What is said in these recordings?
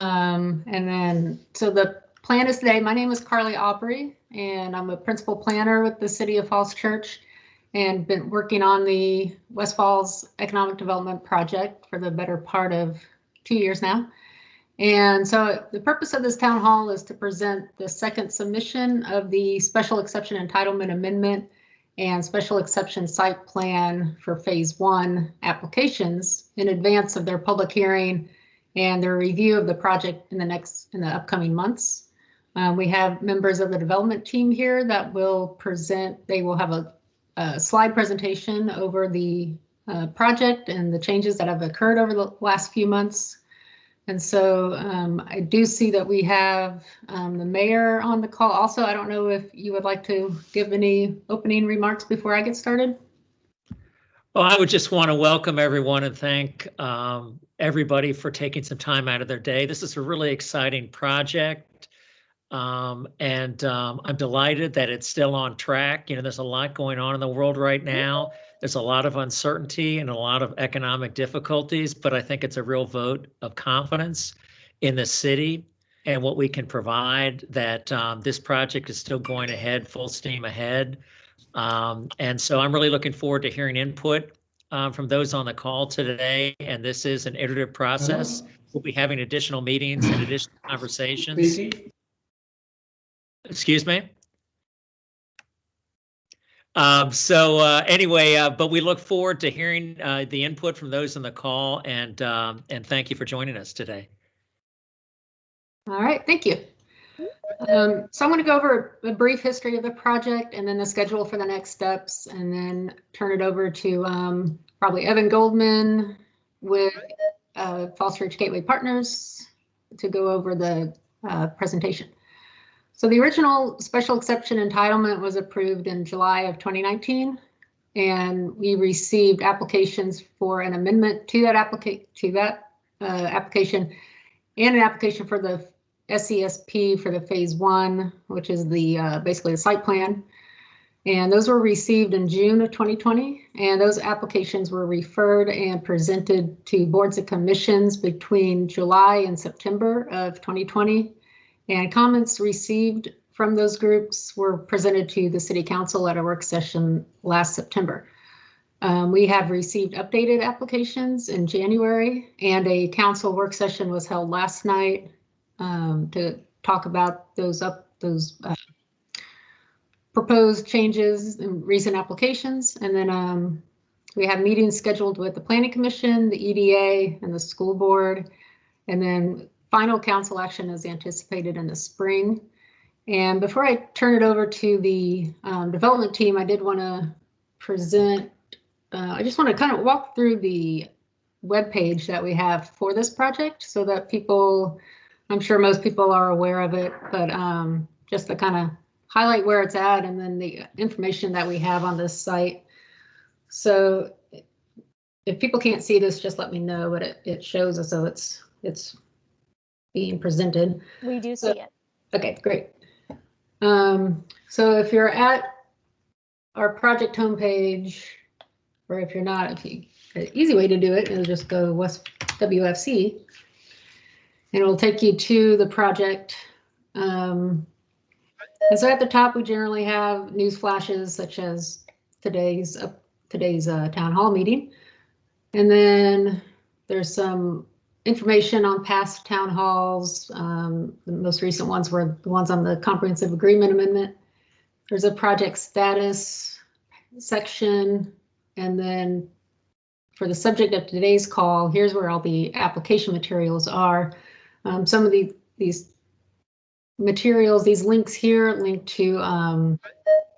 So the plan is today. My name is Carly Aubrey, and I'm a principal planner with the City of Falls Church, and been working on the West Falls Economic Development Project for the better part of 2 years now. And so the purpose of this town hall is to present the second submission of the special exception entitlement amendment and special exception site plan for phase 1 applications in advance of their public hearing and their review of the project in the upcoming months. We have members of the development team here that will present. They will have a slide presentation over the project and the changes that have occurred over the last few months. And so I do see that we have the mayor on the call. Also, I don't know if you would like to give any opening remarks before I get started. Well, I would just want to welcome everyone and thank everybody for taking some time out of their day. This is a really exciting project. I'm delighted that it's still on track. You know, there's a lot going on in the world right now. There's a lot of uncertainty and a lot of economic difficulties, but I think it's a real vote of confidence in the city and what we can provide, that this project is still going ahead, full steam ahead. And so I'm really looking forward to hearing input from those on the call today. And this is an iterative process. We'll be having additional meetings and additional conversations. Excuse me. Anyway, but we look forward to hearing the input from those on the call, and thank you for joining us today. All right, thank you. So I'm going to go over a brief history of the project and then the schedule for the next steps, and then turn it over to probably Evan Goldman with Falls Church Gateway Partners to go over the presentation. So the original special exception entitlement was approved in July of 2019, and we received applications for an amendment to that application and an application for the SESP for the phase 1, which is the basically the site plan. And those were received in June of 2020, and those applications were referred and presented to boards and commissions between July and September of 2020. And comments received from those groups were presented to the City Council at a work session last September. We have received updated applications in January, and a council work session was held last night to talk about those proposed changes and recent applications. And then we have meetings scheduled with the Planning Commission, the EDA, and the school board. And then final council action is anticipated in the spring. And before I turn it over to the development team, I did want to present, I just want to kind of walk through the webpage that we have for this project so that people, I'm sure most people are aware of it, but just to kind of highlight where it's at and then the information that we have on this site. So if people can't see this, just let me know, but it shows as though it's being presented. We do see it. Okay, great. So if you're at our project homepage, or if you're not, the easy way to do it is just go West WFC, and it will take you to the project. And so at the top, we generally have news flashes such as today's town hall meeting, and then there's some information on past town halls. The most recent ones were the ones on the comprehensive agreement amendment. There's a project status section, and then for the subject of today's call, here's where all the application materials are. Some of these materials, these links here, link to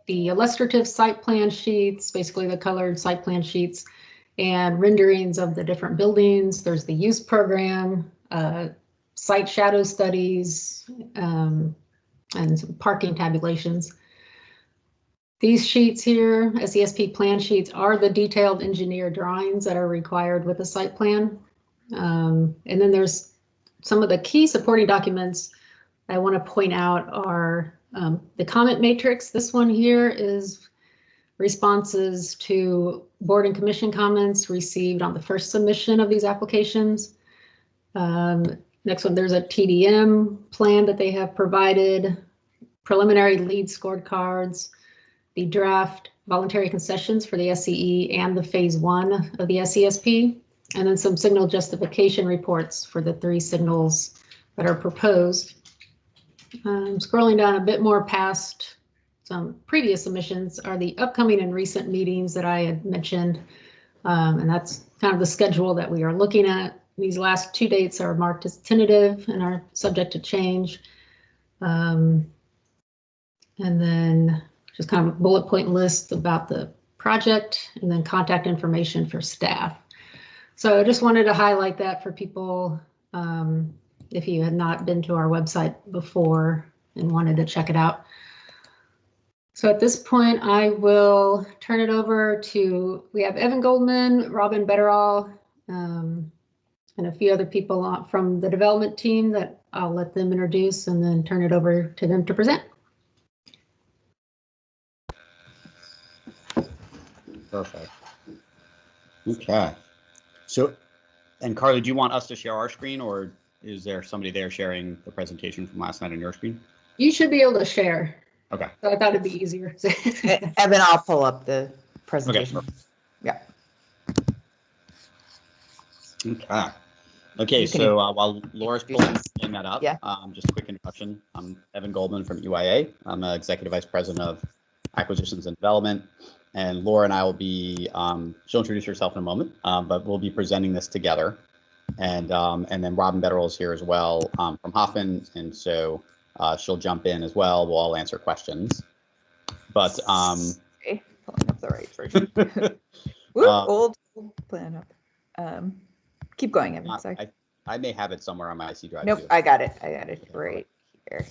the illustrative site plan sheets, basically the colored site plan sheets, and renderings of the different buildings. There's the use program, site shadow studies, and some parking tabulations. These sheets here, SESP plan sheets, are the detailed engineer drawings that are required with the site plan. And then there's some of the key supporting documents I want to point out are the comment matrix. This one here is responses to board and commission comments received on the first submission of these applications. And Next one, there's a TDM plan that they have provided, preliminary lead scored cards, the draft voluntary concessions for the SCE and the phase 1 of the SESP, and then some signal justification reports for the 3 signals that are proposed. Scrolling down a bit more past some previous submissions are the upcoming and recent meetings that I had mentioned, and that's kind of the schedule that we are looking at. These last 2 dates are marked as tentative and are subject to change. And then just kind of a bullet point list about the project and then contact information for staff. So I just wanted to highlight that for people if you had not been to our website before and wanted to check it out. So at this point, I will turn it over to, we have Evan Goldman, Robin Betterall, and a few other people from the development team that I'll let them introduce and then turn it over to them to present. Perfect. Okay. So, and Carly, do you want us to share our screen, or is there somebody there sharing the presentation from last night on your screen? You should be able to share. Okay. So I thought it'd be easier. Evan, I'll pull up the presentation. Okay. Yeah. Okay. Okay, so while Laura's pulling that up, yeah. Just a quick introduction. I'm Evan Goldman from UIA. I'm Executive Vice President of Acquisitions and Development. And Laura and I will be, she'll introduce herself in a moment, but we'll be presenting this together. And then Robin Betterall is here as well from Hoffman, and so she'll jump in as well. We'll all answer questions. But okay, pulling up the right version. Old plan up. Keep going, Evan. Sorry. I may have it somewhere on my IC drive. Nope, too. I got it. I got it right here.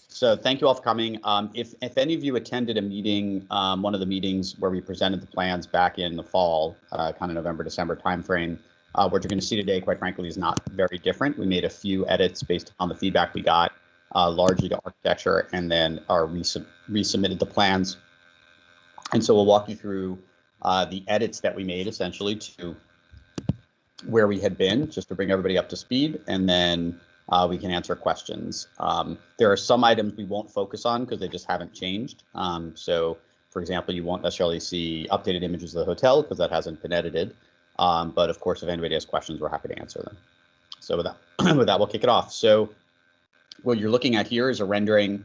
So thank you all for coming. If any of you attended a meeting, one of the meetings where we presented the plans back in the fall, kind of November, December timeframe, what you're going to see today, quite frankly, is not very different. We made a few edits based on the feedback we got, largely to architecture, and then resubmitted the plans. And so we'll walk you through the edits that we made essentially to where we had been, just to bring everybody up to speed, and then we can answer questions. There are some items we won't focus on because they just haven't changed. So, for example, you won't necessarily see updated images of the hotel because that hasn't been edited. But of course, if anybody has questions, we're happy to answer them. So with that, we'll kick it off. So what you're looking at here is a rendering.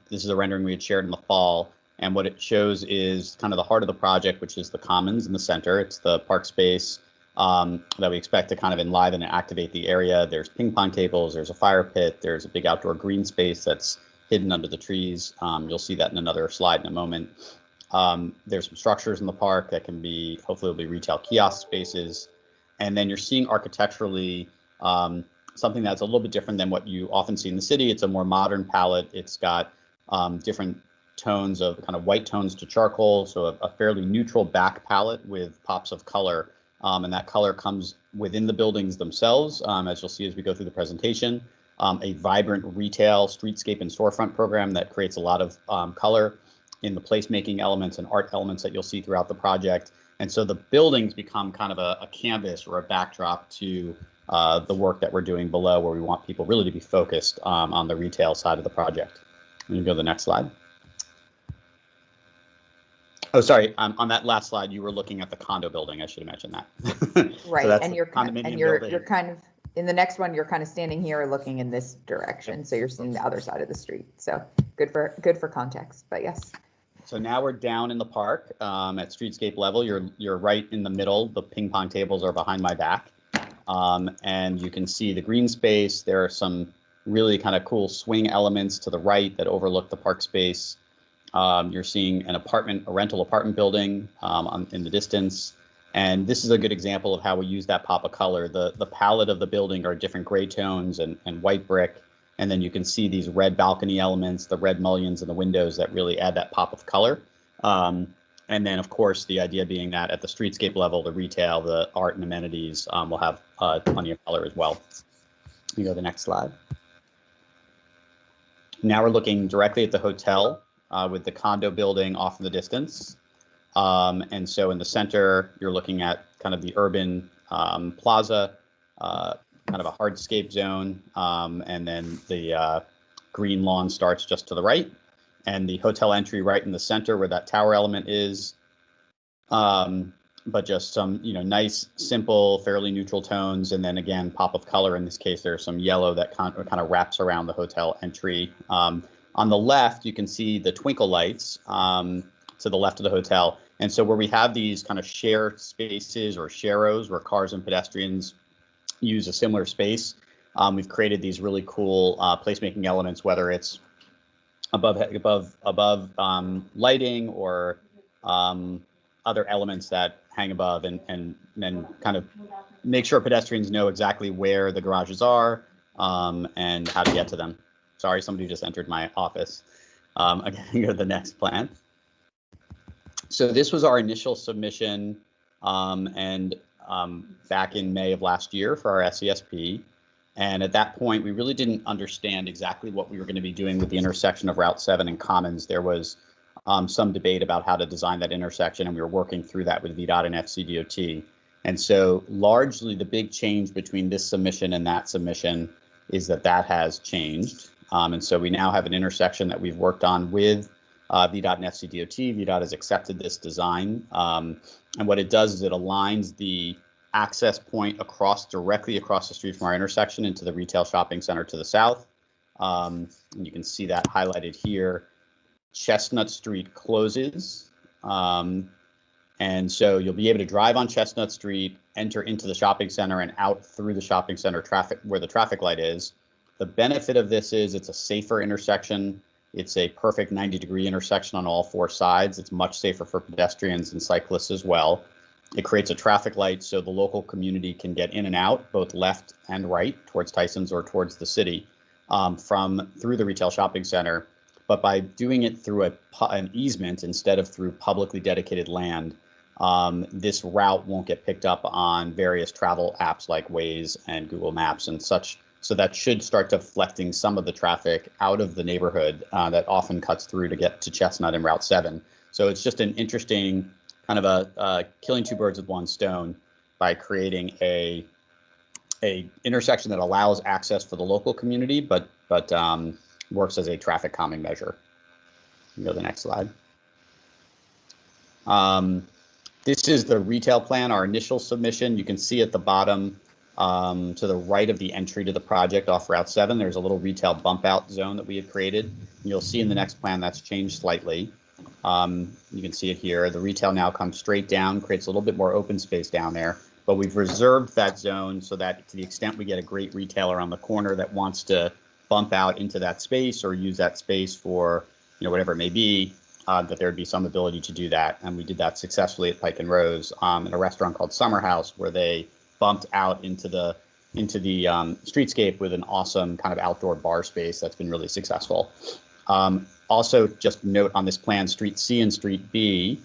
This is a rendering we had shared in the fall. And what it shows is kind of the heart of the project, which is the commons in the center. It's the park space that we expect to kind of enliven and activate the area. There's ping pong tables, there's a fire pit, there's a big outdoor green space that's hidden under the trees. You'll see that in another slide in a moment. There's some structures in the park that can be, hopefully will be retail kiosk spaces. And then you're seeing architecturally something that's a little bit different than what you often see in the city. It's a more modern palette. It's got different tones of kind of white tones to charcoal, so a fairly neutral back palette with pops of color. And that color comes within the buildings themselves, as you'll see as we go through the presentation. A vibrant retail, streetscape, and storefront program that creates a lot of color in the placemaking elements and art elements that you'll see throughout the project. And so the buildings become kind of a canvas or a backdrop to the work that we're doing below, where we want people really to be focused on the retail side of the project. You can go to the next slide. Oh, sorry. On that last slide, you were looking at the condo building. I should have mentioned that. Right, So and you're kind of in the next one. You're kind of standing here, looking in this direction, so you're seeing the other side of the street. So good for context. But yes. So now we're down in the park at streetscape level. You're right in the middle. The ping pong tables are behind my back, and you can see the green space. There are some really kind of cool swing elements to the right that overlook the park space. You're seeing a rental apartment building in the distance. And this is a good example of how we use that pop of color. The palette of the building are different gray tones and white brick. And then you can see these red balcony elements, the red mullions in the windows that really add that pop of color. And then, of course, the idea being that at the streetscape level, the retail, the art and amenities will have plenty of color as well. You go to the next slide. Now we're looking directly at the hotel. With the condo building off in the distance. And so in the center, you're looking at kind of the urban plaza kind of a hardscape zone, and then the green lawn starts just to the right, and the hotel entry right in the center where that tower element is. But just some, nice, simple, fairly neutral tones, and then again, pop of color. In this case, there's some yellow that kind of wraps around the hotel entry. On the left, you can see the twinkle lights to the left of the hotel. And so where we have these kind of share spaces or sharrows where cars and pedestrians use a similar space, we've created these really cool placemaking elements, whether it's above lighting or other elements that hang above, and then kind of make sure pedestrians know exactly where the garages are and how to get to them. Sorry, somebody just entered my office. Again, go to the next plan. So this was our initial submission back in May of last year for our SESP. And at that point, we really didn't understand exactly what we were going to be doing with the intersection of Route 7 and Commons. There was some debate about how to design that intersection, and we were working through that with VDOT and FCDOT. And so largely the big change between this submission and that submission is that has changed. And so we now have an intersection that we've worked on with VDOT and FCDOT. VDOT has accepted this design. And what it does is it aligns the access point directly across the street from our intersection into the retail shopping center to the south. And you can see that highlighted here. Chestnut Street closes. And so you'll be able to drive on Chestnut Street, enter into the shopping center and out through the shopping center where the traffic light is. The benefit of this is it's a safer intersection. It's a perfect 90-degree intersection on all four sides. It's much safer for pedestrians and cyclists as well. It creates a traffic light so the local community can get in and out, both left and right, towards Tyson's or towards the city, through the retail shopping center. But by doing it through an easement instead of through publicly dedicated land, this route won't get picked up on various travel apps like Waze and Google Maps and such. So that should start deflecting some of the traffic out of the neighborhood that often cuts through to get to Chestnut and Route 7. So it's just an interesting kind of a killing two birds with one stone by creating a intersection that allows access for the local community, but works as a traffic calming measure. You can go to the next slide. This is the retail plan, our initial submission. You can see at the bottom to the right of the entry to the project off Route 7, there's a little retail bump out zone that we had created. You'll see in the next plan that's changed slightly. You can see it here. The retail now comes straight down, creates a little bit more open space down there, but we've reserved that zone so that to the extent we get a great retailer on the corner that wants to bump out into that space or use that space for, whatever it may be, that there would be some ability to do that. And we did that successfully at Pike and Rose in a restaurant called Summer House, where they bumped out into the streetscape with an awesome kind of outdoor bar space that's been really successful. Also, just note on this plan, Street C and Street B,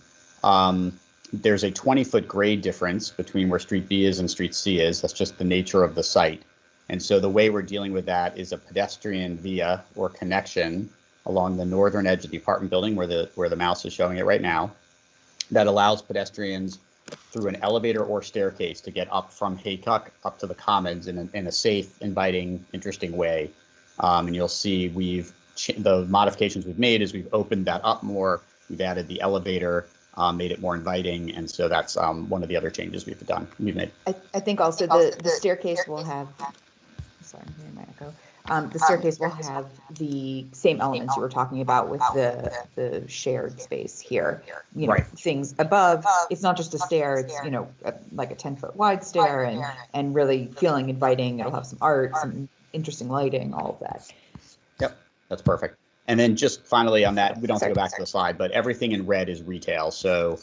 there's a 20-foot grade difference between where Street B is and Street C is. That's just the nature of the site. And so the way we're dealing with that is a pedestrian via or connection along the northern edge of the apartment building where the mouse is showing it right now, that allows pedestrians through an elevator or staircase to get up from Haycock up to the Commons in a safe, inviting, interesting way. And you'll see the modifications we've made is we've opened that up more. We've added the elevator, made it more inviting, and so that's one of the other changes we've made. I think also the staircase will have. Sorry, here might echo. The staircase will have the same elements you were talking about with the shared space here. Right. Things above. It's not just a stair. It's like a 10-foot wide stair and really feeling inviting. It'll have some art, some interesting lighting, all of that. Yep, that's perfect. And then just finally on that, we don't have to go back to the slide, but everything in red is retail. So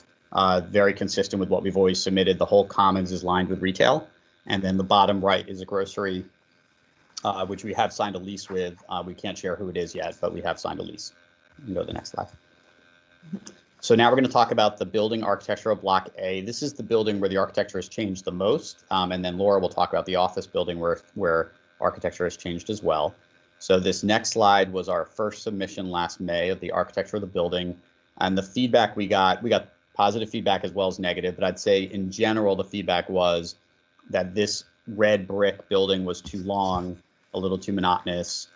very consistent with what we've always submitted. The whole Commons is lined with retail, and then the bottom right is a grocery. Which we have signed a lease with. We can't share who it is yet, but we have signed a lease. You can go to the next slide. So now we're going to talk about the building architecture of Block A. This is the building where the architecture has changed the most. And then Laura will talk about the office building where architecture has changed as well. So this next slide was our first submission last May of the architecture of the building. And the feedback we got positive feedback as well as negative, but I'd say in general, the feedback was that this red brick building was too long, a little too monotonous,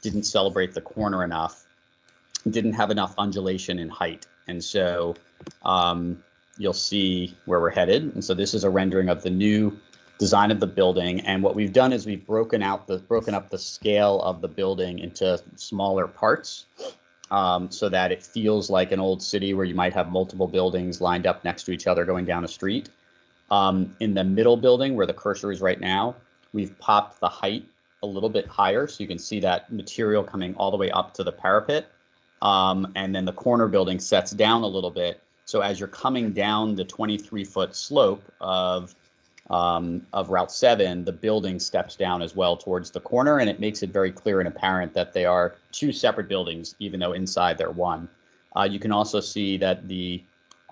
didn't celebrate the corner enough, didn't have enough undulation in height. And so you'll see where we're headed. And so this is a rendering of the new design of the building. And what we've done is we've broken up the scale of the building into smaller parts, so that it feels like an old city where you might have multiple buildings lined up next to each other going down a street. In the middle building where the cursor is right now, we've popped the height a little bit higher, so you can see that material coming all the way up to the parapet. And then the corner building sets down a little bit. So as you're coming down the 23-foot slope of Route 7, the building steps down as well towards the corner, and it makes it very clear and apparent that they are two separate buildings, even though inside they're one. You can also see that the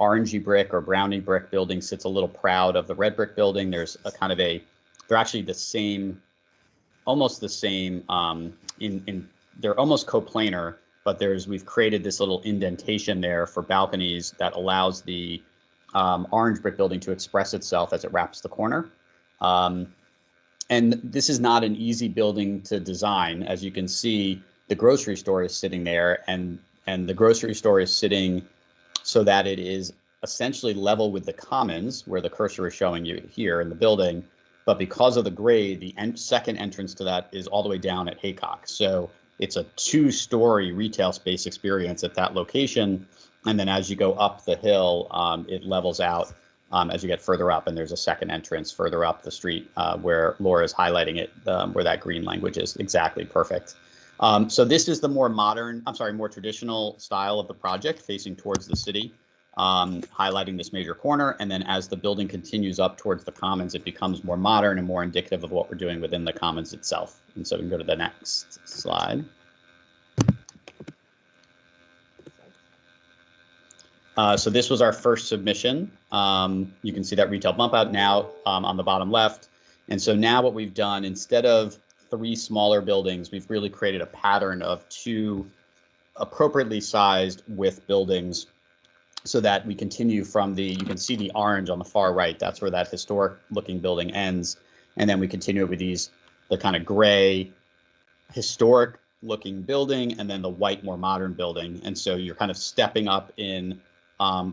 orangey brick or brownie brick building sits a little proud of the red brick building. There's a kind of they're actually the same, almost the same, they're almost coplanar, but we've created this little indentation there for balconies that allows the orange brick building to express itself as it wraps the corner. And this is not an easy building to design. As you can see, the grocery store is sitting there, and the grocery store is sitting so that it is essentially level with the commons where the cursor is showing you here in the building. But because of the grade, the second entrance to that is all the way down at Haycock. So it's a 2-story retail space experience at that location. And then as you go up the hill, it levels out as you get further up, and there's a second entrance further up the street where Laura's highlighting it, where that green language is exactly perfect. So this is the more traditional style of the project facing towards the city, highlighting this major corner. And then as the building continues up towards the commons, it becomes more modern and more indicative of what we're doing within the commons itself. And so we can go to the next slide. So this was our first submission. You can see that retail bump out now on the bottom left. And so now what we've done, instead of 3 smaller buildings, we've really created a pattern of 2 appropriately sized width buildings, so that we continue from you can see the orange on the far right. That's where that historic looking building ends. And then we continue with the kind of gray historic looking building, and then the white more modern building. And so you're kind of stepping up in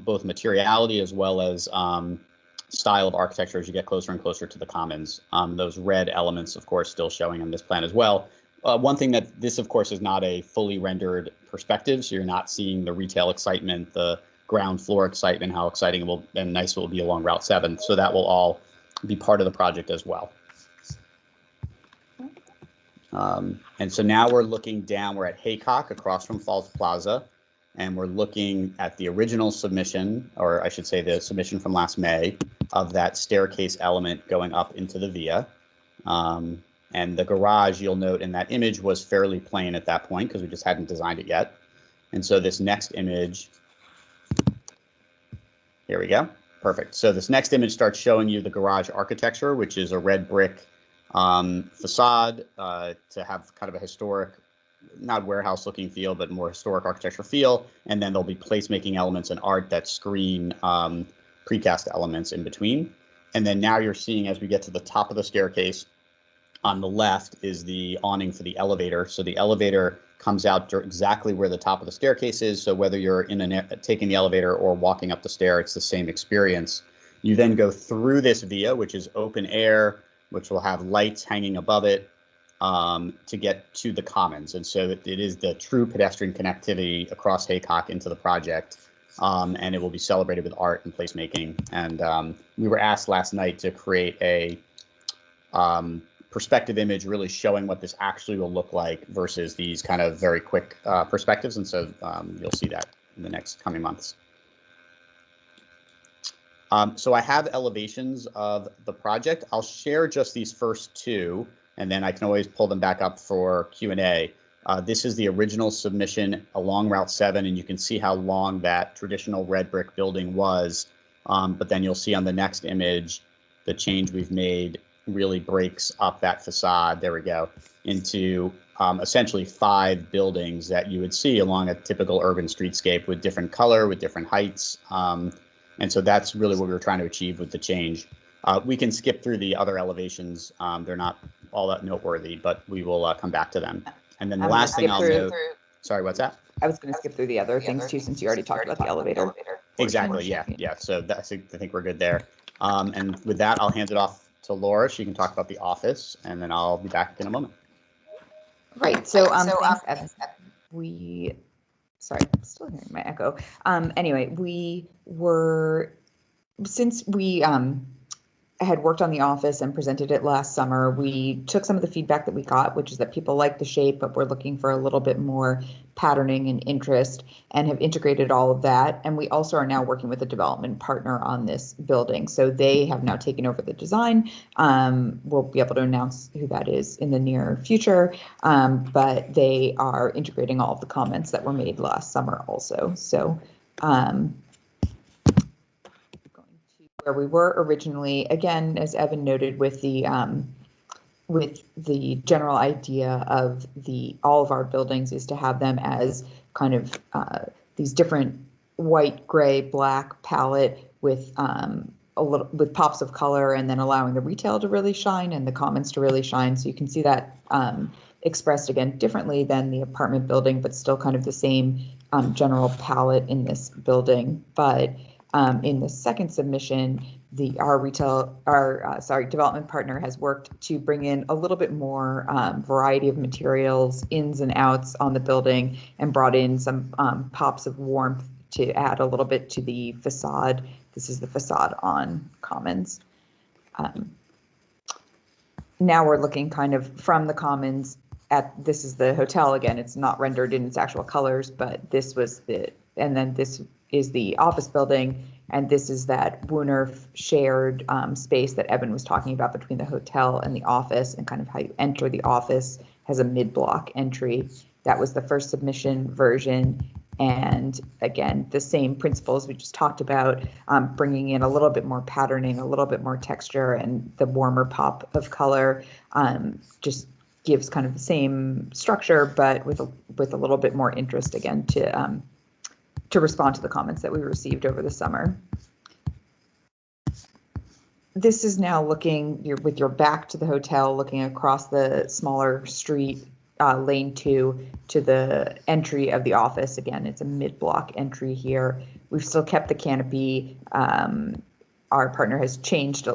both materiality as well as style of architecture as you get closer and closer to the commons. Those red elements, of course, still showing on this plan as well. One thing that this, of course, is not a fully rendered perspective, so you're not seeing the retail excitement, the ground floor excitement, how exciting it will and nice it will be along Route 7. So that will all be part of the project as well. And so now we're looking down, we're at Haycock across from Falls Plaza, and we're looking at the original submission, or I should say the submission from last May, of that staircase element going up into the via. And the garage, you'll note in that image, was fairly plain at that point because we just hadn't designed it yet. And so this next image, here we go, perfect. So this next image starts showing you the garage architecture, which is a red brick facade to have kind of a historic, not warehouse looking feel, but more historic architecture feel. And then there'll be placemaking elements and art that screen precast elements in between. And then now you're seeing, as we get to the top of the staircase, on the left is the awning for the elevator. So the elevator comes out exactly where the top of the staircase is. So whether you're taking the elevator or walking up the stair, it's the same experience. You then go through this via, which is open air, which will have lights hanging above it to get to the commons. And so it is the true pedestrian connectivity across Haycock into the project. And it will be celebrated with art and placemaking. And we were asked last night to create a perspective image really showing what this actually will look like versus these kind of very quick perspectives. And so you'll see that in the next coming months. So I have elevations of the project. I'll share just these first 2, and then I can always pull them back up for Q&A. This is the original submission along Route 7, and you can see how long that traditional red brick building was. But then you'll see on the next image, the change we've made really breaks up that facade, there we go, into essentially 5 buildings that you would see along a typical urban streetscape with different color, with different heights. And so that's really what we were trying to achieve with the change. We can skip through the other elevations. They're not all that noteworthy, but we will come back to them. And then the last thing I'll note, sorry, what's that? I was going to skip through the other things too, since you already talked about the elevator. Exactly, yeah. So that's, I think we're good there. And with that, I'll hand it off to Laura. She can talk about the office, and then I'll be back in a moment. Right. So, thanks, Evan. Sorry, I'm still hearing my echo. Anyway, since we had worked on the office and presented it last summer, we took some of the feedback that we got, which is that people like the shape, but we're looking for a little bit more patterning and interest, and have integrated all of that. And we also are now working with a development partner on this building. So they have now taken over the design. We'll be able to announce who that is in the near future, but they are integrating all of the comments that were made last summer also. So where we were originally, again, as Evan noted, with the general idea of all of our buildings is to have them as kind of these different white, gray, black palette with with pops of color, and then allowing the retail to really shine and the commons to really shine. So you can see that expressed again differently than the apartment building, but still kind of the same general palette in this building. But in the second submission, our development partner has worked to bring in a little bit more variety of materials, ins and outs on the building, and brought in some pops of warmth to add a little bit to the facade. This is the facade on Commons. Now we're looking kind of from the Commons this is the hotel again. It's not rendered in its actual colors, but this was and then this is the office building. And this is that Woonerf shared space that Evan was talking about between the hotel and the office, and kind of how you enter the office has a mid-block entry. That was the first submission version. And again, the same principles we just talked about, bringing in a little bit more patterning, a little bit more texture, and the warmer pop of color just gives kind of the same structure, but with a little bit more interest again to respond to the comments that we received over the summer. This is now looking, with your back to the hotel, looking across the smaller street, lane 2, to the entry of the office. Again, it's a mid-block entry here. We've still kept the canopy. Our partner has changed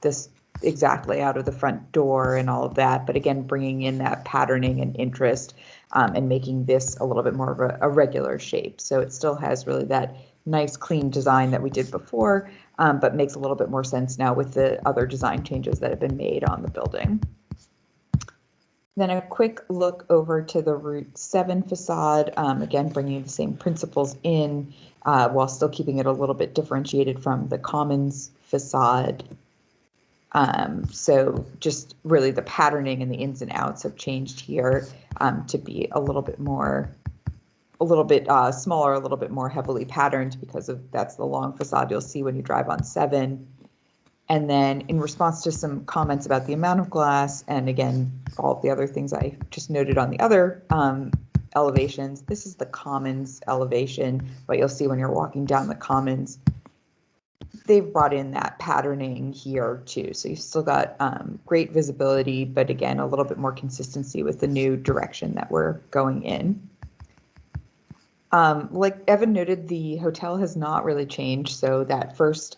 this exact layout of the front door and all of that, but again, bringing in that patterning and interest, and making this a little bit more of a regular shape. So it still has really that nice clean design that we did before, but makes a little bit more sense now with the other design changes that have been made on the building. Then a quick look over to the Route 7 facade, again, bringing the same principles in while still keeping it a little bit differentiated from the Commons facade. So just really the patterning and the ins and outs have changed here to be a little bit smaller, a little bit more heavily patterned, because that's the long facade you'll see when you drive on 7. And then in response to some comments about the amount of glass, and again, all the other things I just noted on the other elevations, this is the Commons elevation, what you'll see when you're walking down the Commons. They've brought in that patterning here too. So you've still got great visibility, but again, a little bit more consistency with the new direction that we're going in. Like Evan noted, the hotel has not really changed. So that first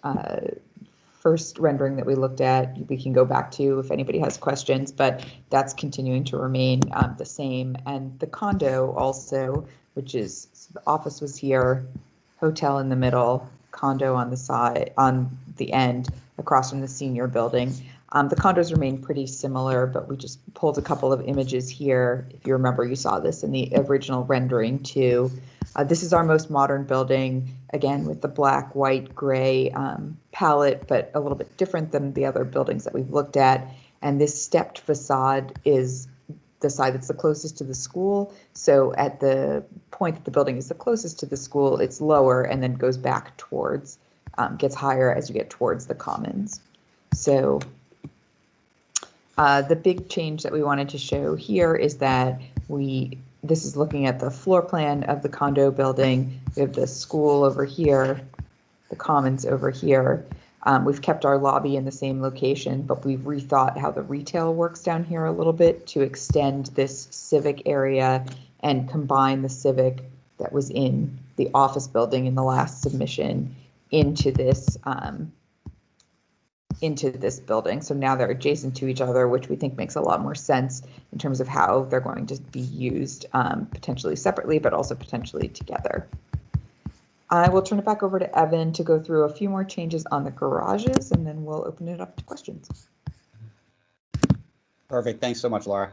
rendering that we looked at, we can go back to if anybody has questions, but that's continuing to remain the same. And the condo also, which is, so the office was here, hotel in the middle, condo on the side, on the end, across from the senior building. The condos remain pretty similar, but we just pulled a couple of images here. If you remember, you saw this in the original rendering too. This is our most modern building, again, with the black, white, gray palette, but a little bit different than the other buildings that we've looked at. And this stepped facade is the side that's the closest to the school. So at the point that the building is the closest to the school, it's lower and then goes back towards, gets higher as you get towards the Commons. So the big change that we wanted to show here is that this is looking at the floor plan of the condo building. We have the school over here, the Commons over here. We've kept our lobby in the same location, but we've rethought how the retail works down here a little bit to extend this civic area and combine the civic that was in the office building in the last submission into this building. So now they're adjacent to each other, which we think makes a lot more sense in terms of how they're going to be used, potentially separately, but also potentially together. I will turn it back over to Evan to go through a few more changes on the garages, and then we'll open it up to questions. Perfect. Thanks so much, Laura.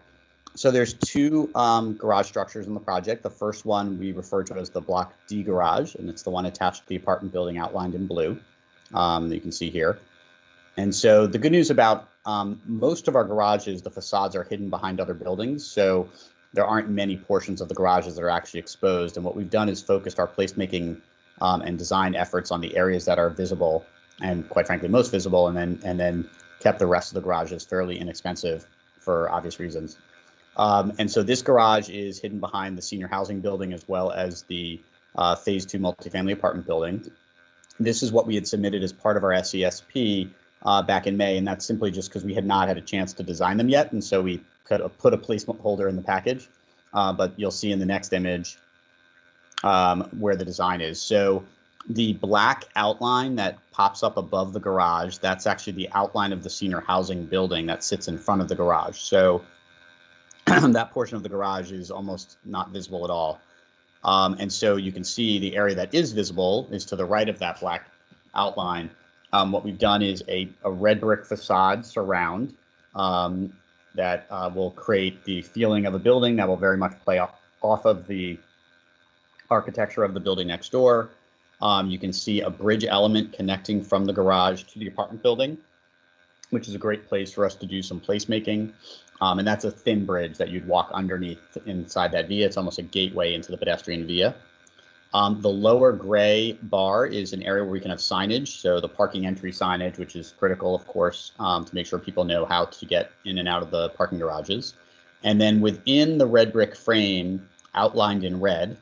So there's two garage structures in the project. The first one we refer to as the Block D garage, and it's the one attached to the apartment building outlined in blue that you can see here. And so the good news about most of our garages, the facades are hidden behind other buildings. So there aren't many portions of the garages that are actually exposed. And what we've done is focused our placemaking and design efforts on the areas that are visible and, quite frankly, most visible, and then kept the rest of the garages fairly inexpensive for obvious reasons. And so this garage is hidden behind the senior housing building as well as the phase 2 multifamily apartment building. This is what we had submitted as part of our SESP back in May, and that's simply just because we had not had a chance to design them yet, and so we could have put a placeholder in the package. But you'll see in the next image where the design is. So the black outline that pops up above the garage, that's actually the outline of the senior housing building that sits in front of the garage. So that portion of the garage is almost not visible at all. And so you can see the area that is visible is to the right of that black outline. What we've done is a red brick facade surround that will create the feeling of a building that will very much play off of the architecture of the building next door. You can see a bridge element connecting from the garage to the apartment building, which is a great place for us to do some placemaking. And that's a thin bridge that you'd walk underneath inside that via. It's almost a gateway into the pedestrian via. The lower gray bar is an area where we can have signage. So the parking entry signage, which is critical, of course, to make sure people know how to get in and out of the parking garages. And then within the red brick frame, outlined in red,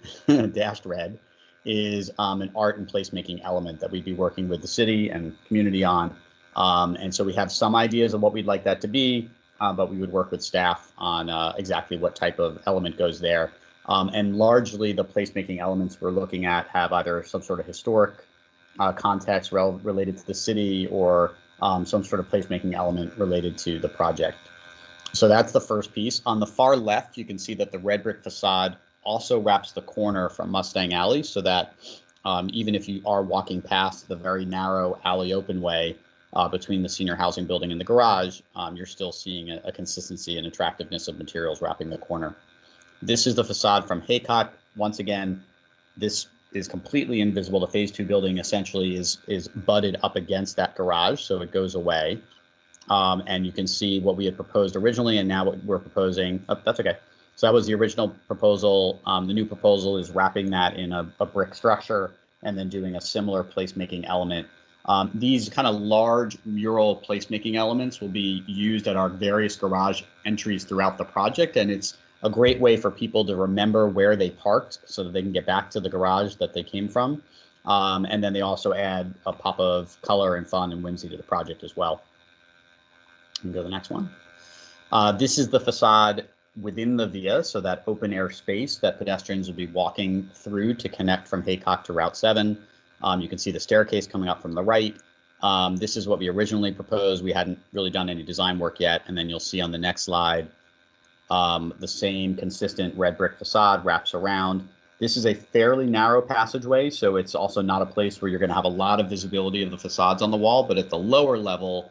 dashed red, is an art and placemaking element that we'd be working with the city and community on. And so we have some ideas of what we'd like that to be, but we would work with staff on exactly what type of element goes there. And largely the placemaking elements we're looking at have either some sort of historic context related to the city or some sort of placemaking element related to the project. So that's the first piece. On the far left, you can see that the red brick facade also wraps the corner from Mustang Alley so that even if you are walking past the very narrow alley open way between the senior housing building and the garage, you're still seeing a consistency and attractiveness of materials wrapping the corner. This is the facade from Haycock. Once again, this is completely invisible. The phase 2 building essentially is butted up against that garage, so it goes away. And you can see what we had proposed originally and now what we're proposing. Oh, that's okay. So that was the original proposal. The new proposal is wrapping that in a brick structure and then doing a similar placemaking element. These kind of large mural placemaking elements will be used at our various garage entries throughout the project, and it's a great way for people to remember where they parked so that they can get back to the garage that they came from. And then they also add a pop of color and fun and whimsy to the project as well. You can go to the next one. This is the facade within the via, so that open air space that pedestrians will be walking through to connect from Haycock to Route 7. You can see the staircase coming up from the right. This is what we originally proposed. We hadn't really done any design work yet. And then you'll see on the next slide, the same consistent red brick facade wraps around. This is a fairly narrow passageway, so it's also not a place where you're going to have a lot of visibility of the facades on the wall, but at the lower level,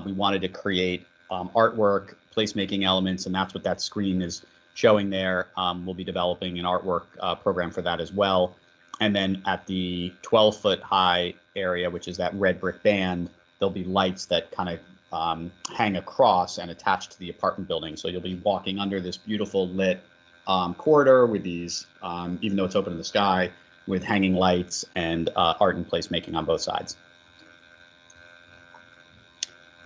we wanted to create artwork, placemaking elements, and that's what that screen is showing there. We'll be developing an artwork program for that as well. And then at the 12-foot high area, which is that red brick band, there'll be lights that kind of hang across and attach to the apartment building. So you'll be walking under this beautiful lit corridor with these, even though it's open in the sky, with hanging lights and art and placemaking on both sides.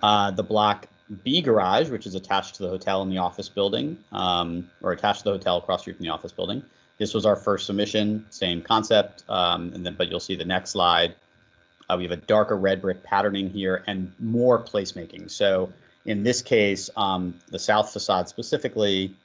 The Block B garage, which is attached to the hotel in the office building, or attached to the hotel across the street from the office building. This was our first submission, same concept, but you'll see the next slide. We have a darker red brick patterning here and more placemaking. So in this case, the south facade specifically,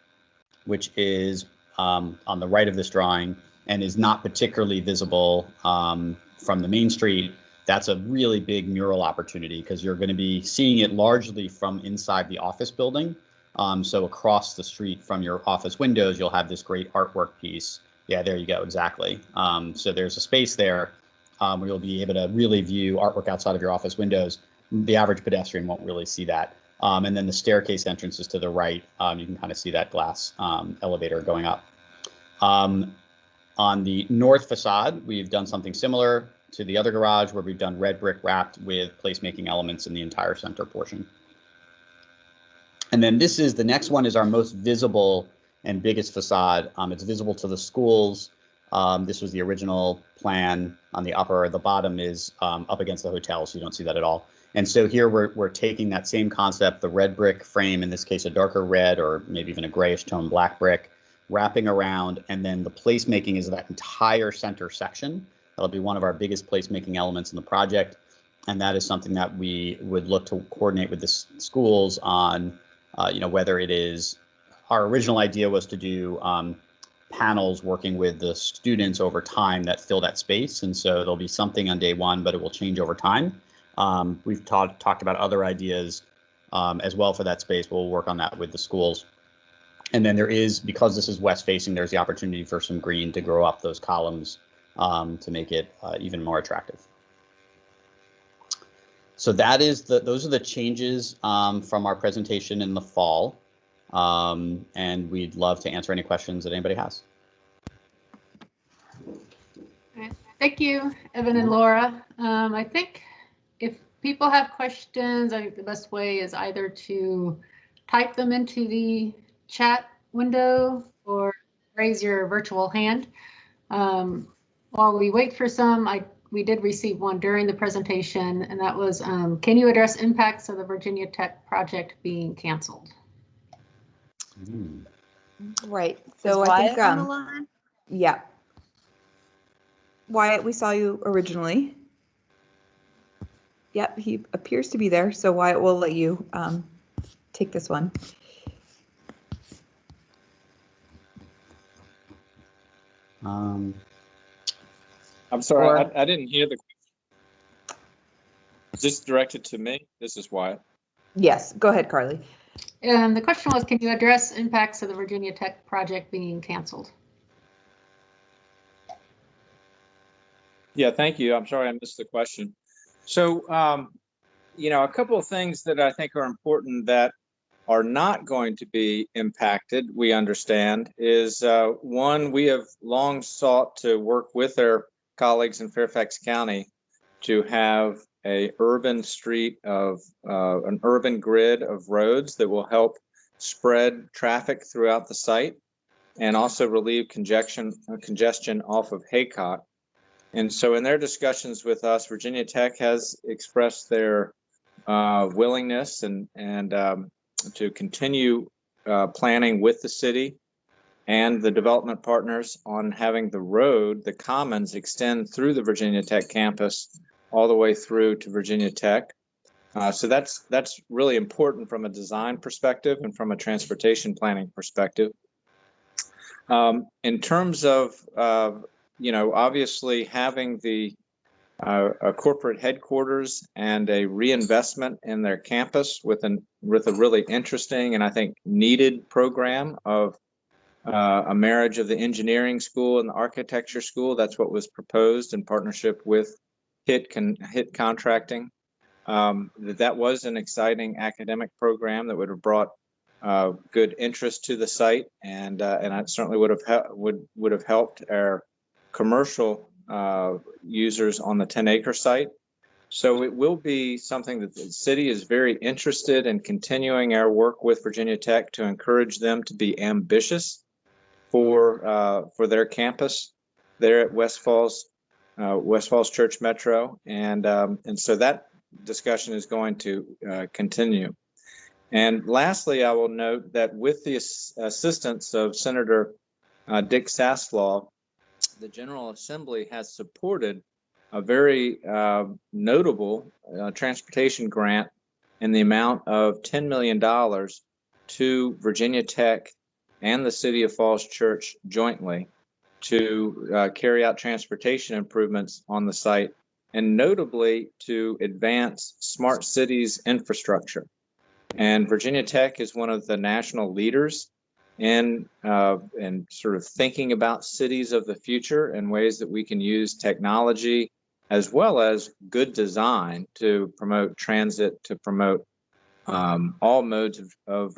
which is on the right of this drawing and is not particularly visible from the main street, that's a really big mural opportunity because you're going to be seeing it largely from inside the office building. So across the street from your office windows, you'll have this great artwork piece. Yeah, there you go, exactly. So there's a space there where you'll be able to really view artwork outside of your office windows. The average pedestrian won't really see that. And then the staircase entrance is to the right. You can kind of see that glass elevator going up. On the north facade, we've done something similar to the other garage where we've done red brick wrapped with placemaking elements in the entire center portion. And then this is, the next one is our most visible and biggest facade. It's visible to the schools. This was the original plan on the upper. The bottom is up against the hotel, so you don't see that at all. And so here we're taking that same concept, the red brick frame, in this case a darker red or maybe even a grayish tone black brick, wrapping around, and then the placemaking is that entire center section. That'll be one of our biggest placemaking elements in the project, and that is something that we would look to coordinate with the schools on, whether it is, our original idea was to do panels working with the students over time that fill that space, and so there'll be something on day one, but it will change over time. We've talked about other ideas as well for that space. We'll work on that with the schools. And then there is, because this is west facing, there's the opportunity for some green to grow up those columns to make it even more attractive. So that is those are the changes from our presentation in the fall. And we'd love to answer any questions that anybody has. Thank you, Evan and Laura. I think if people have questions, I think the best way is either to type them into the chat window or raise your virtual hand. While we wait for some, we did receive one during the presentation, and that was, can you address impacts of the Virginia Tech project being canceled? Right. So I think, on the line? yeah. Wyatt, we saw you originally. Yep, he appears to be there. So Wyatt, we'll let you take this one. I'm sorry, Or- I didn't hear the question. Is this directed to me? This is Wyatt. Yes, go ahead, Carly. The question was, can you address impacts of the Virginia Tech project being canceled? Yeah, thank you. I'm sorry I missed the question. So, a couple of things that I think are important that are not going to be impacted, we understand, is one, we have long sought to work with our colleagues in Fairfax County to have an urban grid of roads that will help spread traffic throughout the site and also relieve congestion off of Haycock. And so in their discussions with us, Virginia Tech has expressed their willingness and to continue planning with the city and the development partners on having the road, the commons, extend through the Virginia Tech campus all the way through to Virginia Tech. So that's really important from a design perspective and from a transportation planning perspective. In terms of obviously having the a corporate headquarters and a reinvestment in their campus with a really interesting and I think needed program of a marriage of the engineering school and the architecture school. That's what was proposed in partnership with HIT Contracting. That was an exciting academic program that would have brought good interest to the site, and it certainly would have helped our commercial users on the 10-acre site. So it will be something that the city is very interested in continuing our work with Virginia Tech to encourage them to be ambitious for their campus there at West Falls Church Metro, and so that discussion is going to continue. And lastly, I will note that with the assistance of Senator Dick Saslaw, the General Assembly has supported a very notable transportation grant in the amount of $10 million to Virginia Tech and the City of Falls Church jointly to carry out transportation improvements on the site, and notably to advance smart cities infrastructure. And Virginia Tech is one of the national leaders in sort of thinking about cities of the future and ways that we can use technology as well as good design to promote transit, to promote all modes of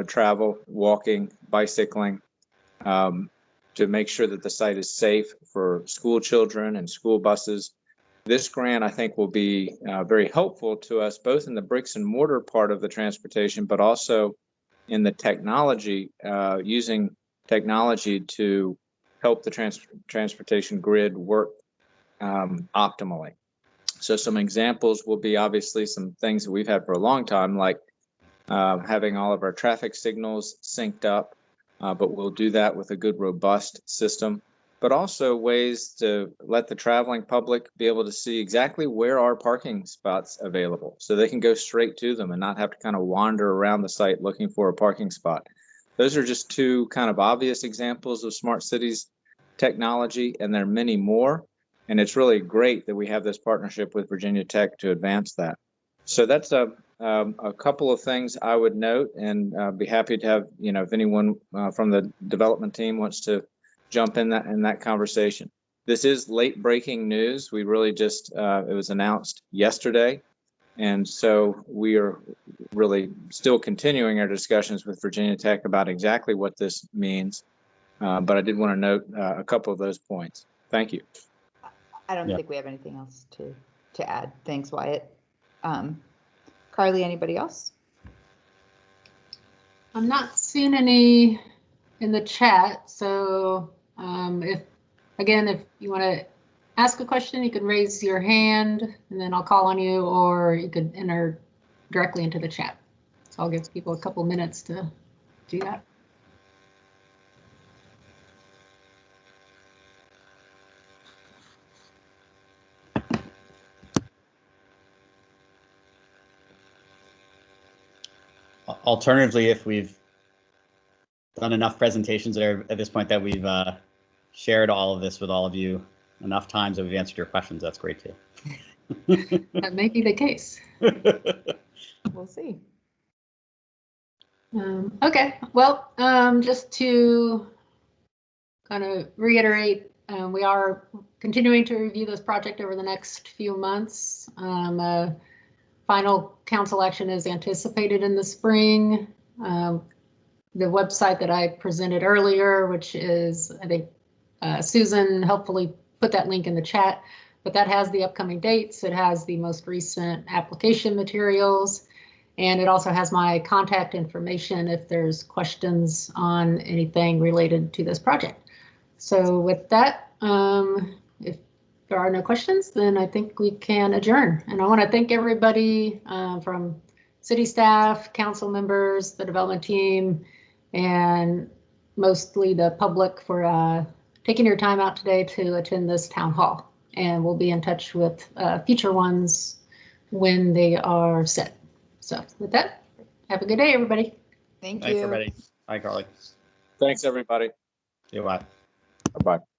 travel, walking, bicycling, to make sure that the site is safe for school children and school buses. This grant, I think, will be very helpful to us, both in the bricks and mortar part of the transportation, but also in the technology, using technology to help the transportation grid work optimally. So some examples will be obviously some things that we've had for a long time, like having all of our traffic signals synced up, but we'll do that with a good, robust system. But also ways to let the traveling public be able to see exactly where are parking spots available, so they can go straight to them and not have to kind of wander around the site looking for a parking spot. Those are just two kind of obvious examples of smart cities technology, and there are many more. And it's really great that we have this partnership with Virginia Tech to advance that. So that's a couple of things I would note, and be happy to have, if anyone from the development team wants to jump in that conversation. This is late breaking news. We really just, it was announced yesterday. And so we are really still continuing our discussions with Virginia Tech about exactly what this means. But I did want to note a couple of those points. Thank you. I don't think we have anything else to add. Thanks, Wyatt. Carly, anybody else? I'm not seeing any in the chat. So if you want to ask a question, you can raise your hand and then I'll call on you, or you could enter directly into the chat. So I'll give people a couple minutes to do that. Alternatively, if we've done enough presentations at this point that we've shared all of this with all of you enough times that we've answered your questions, that's great too. That may be the case. We'll see. Okay, well, just to kind of reiterate, we are continuing to review this project over the next few months. Final council action is anticipated in the spring. The website that I presented earlier, which is, I think, Susan helpfully put that link in the chat, but that has the upcoming dates. It has the most recent application materials, and it also has my contact information if there's questions on anything related to this project. So with that, if there are no questions, then I think we can adjourn. And I want to thank everybody from city staff, council members, the development team, and mostly the public for taking your time out today to attend this town hall. And we'll be in touch with future ones when they are set. So with that, have a good day, everybody. Thank you. Thanks, everybody. Bye, Carly. Thanks, everybody. See you. Bye. Bye-bye.